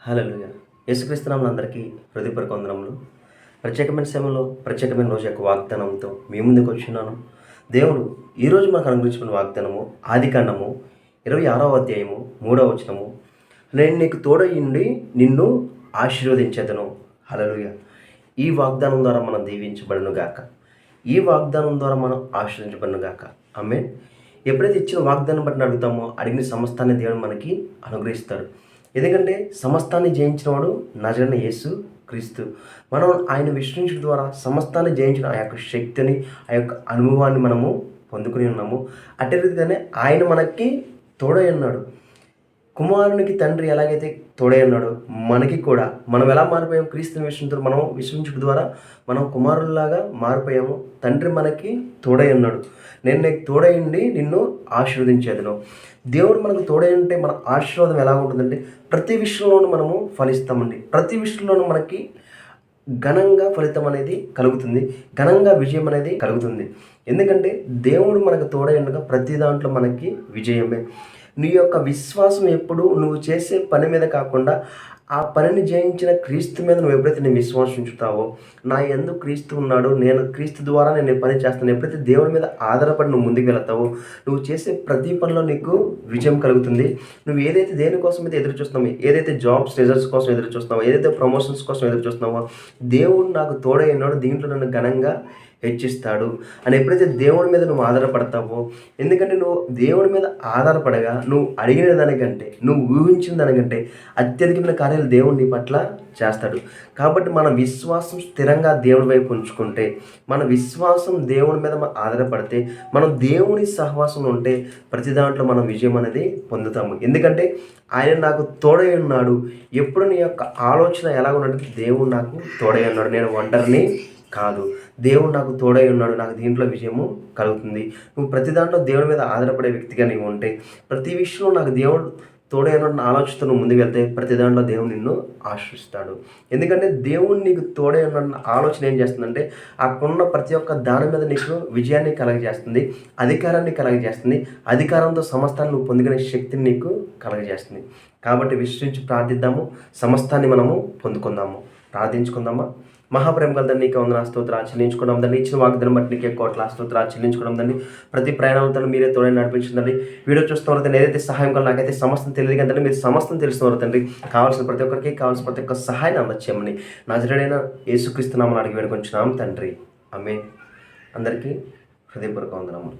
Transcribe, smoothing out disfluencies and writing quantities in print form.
హల్లెలూయా. యేసుక్రీస్తు నామమున అందరికీ హృదయపూర్వక వందనములు. ప్రత్యేకమైన సమయంలో ప్రత్యేకమైన రోజు యొక్క వాగ్దానంతో మీ ముందుకు వచ్చున్నాను. దేవుడు ఈరోజు మనకు అనుగ్రహించిన వాగ్దానము ఆదికాండము 26వ అధ్యాయము 3వ వచనము. నేను నీకు తోడయుండి నిన్ను ఆశీర్వదించెదను. హల్లెలూయా. ఈ వాగ్దానం ద్వారా మనం దీవించబడును గాక. ఈ వాగ్దానం ద్వారా మనం ఆశీర్వదించబడును గాక. ఆమేన్. ఎప్పుడైతే ఇచ్చిన వాగ్దానం బట్టి అడుగుతామో అడిగిన సమస్తాన్ని దేవుడు మనకి అనుగ్రహిస్తాడు. ఎందుకంటే సమస్తాన్ని జయించిన వాడు నజరైన యేసు క్రీస్తు. మనం ఆయన విశ్వసించడం ద్వారా సమస్తాన్ని జయించిన ఆ యొక్క శక్తిని, ఆ యొక్క అనుభవాన్ని మనము పొందుకుని ఉన్నాము. అదే రీతిగానే ఆయన మనకి తోడై ఉన్నాడు. కుమారునికి తండ్రి ఎలాగైతే తోడై ఉన్నాడో మనకి కూడా మనం ఎలా మారిపోయాం, క్రీస్తుని విశ్వసించడం మనం విశ్వసించడం ద్వారా మనం కుమారుల్లాగా మారిపోయాము. తండ్రి మనకి తోడై ఉన్నాడు. నేను నీకు తోడై ఉండి నిన్ను ఆశీర్వదించేదను. దేవుడు మనకు తోడై ఉంటే మన ఆశీర్వాదం ఎలా ఉంటుందంటే ప్రతి విషయంలోనూ మనము ఫలిస్తామండి. ప్రతి విషయంలోనూ మనకి ఘనంగా ఫలితం అనేది కలుగుతుంది, ఘనంగా విజయం అనేది కలుగుతుంది. ఎందుకంటే దేవుడు మనకు తోడై ఉండగా ప్రతి దాంట్లో మనకి విజయమే. నీ యొక్క విశ్వాసం ఎప్పుడు నువ్వు చేసే పని మీద కాకుండా ఆ పనిని జయించిన క్రీస్తు మీద నువ్వు ఎప్పుడైతే నేను విశ్వాసం ఉంచుతావో, నా యందు క్రీస్తు ఉన్నాడు, నేను క్రీస్తు ద్వారా నేను పని చేస్తాను, ఎప్పుడైతే దేవుడి మీద ఆధారపడి నువ్వు ముందుకు వెళతావో నువ్వు చేసే ప్రతి పనిలో నీకు విజయం కలుగుతుంది. నువ్వు ఏదైతే దేనికోసం అయితే ఎదురు చూస్తున్నావో, ఏదైతే జాబ్స్ రిజల్ట్స్ కోసం ఎదురు చూస్తున్నావో, ఏదైతే ప్రమోషన్స్ కోసం ఎదురు చూస్తున్నావో, దేవుడు నాకు తోడై ఉన్నాడు, దీంట్లో నన్ను ఘనంగా హెచ్చిస్తాడు అని ఎప్పుడైతే దేవుడి మీద నువ్వు ఆధారపడతావో, ఎందుకంటే నువ్వు దేవుడి మీద ఆధారపడగా నువ్వు అడిగిన దానికంటే, నువ్వు ఊహించిన దానికంటే అత్యధికమైన కార్యాలు దేవుడు నీ పట్ల చేస్తాడు. కాబట్టి మన విశ్వాసం స్థిరంగా దేవుడి వైపు ఉంచుకుంటే, మన విశ్వాసం దేవుడి మీద ఆధారపడితే, మనం దేవుని సహవాసంలో ఉంటే ప్రతి దాంట్లో మనం విజయం అనేది పొందుతాము. ఎందుకంటే ఆయన నాకు తోడై ఉన్నాడు. ఎప్పుడు నీ యొక్క ఆలోచన ఎలా ఉన్నట్టు దేవుడు నాకు తోడై ఉన్నాడు, నేను ఒంటరిని కాదు, దేవుడు నాకు తోడై ఉన్నాడు, నాకు దీంట్లో విజయము కలుగుతుంది. నువ్వు ప్రతి దాంట్లో దేవుడి మీద ఆధారపడే వ్యక్తిగా నీవు ఉంటే, ప్రతి విషయంలో నాకు దేవుడు తోడై ఉన్నాడు ఆలోచనతో నువ్వు ముందుకు వెళ్తే ప్రతి దాంట్లో దేవుడు నిన్ను ఆశీర్వదిస్తాడు. ఎందుకంటే దేవుడు నీకు తోడై ఉన్న ఆలోచన ఏం చేస్తుందంటే అక్కడున్న ప్రతి ఒక్క దాని మీద నీకు విజయాన్ని కలగజేస్తుంది, అధికారాన్ని కలగజేస్తుంది. అధికారంతో సమస్తాన్ని నువ్వు పొందుకునే శక్తిని నీకు కలగజేస్తుంది. కాబట్టి విశ్వసించి ప్రార్థిద్దాము, సమస్తాన్ని మనము పొందుకుందాము. ప్రార్థించుకుందామా. మహాప్రేమ గల తండ్రి, నీకే వందనాలు స్తోత్రాలు చెల్లించుకున్నాం తండ్రి. ఇచ్చిన వాగ్దానం బట్టి నీకే కోట్ల స్తోత్రాలు చెల్లించుకున్నాం తండ్రి. ప్రతి ప్రయాణంతో మీరే తోడై నడిపించిందండి. వీడియో చూస్తున్నారు తండ్రి, ఏదైతే సహాయం కావాలి నాకైతే సమస్తం తెలియదు కంటే మీరు సమస్తం తెలుస్తున్నారు తండ్రి. కావాల్సిన ప్రతి ఒక్కరికి కావాల్సిన ప్రతి ఒక్క సహాయాన్ని అందచేయమని నజరేయుడైన యేసుక్రీస్తు నామమున అడిగి వేడుకొంచున్నాం తండ్రి. ఆమేన్. అందరికీ హృదయపూర్వక వందనములు.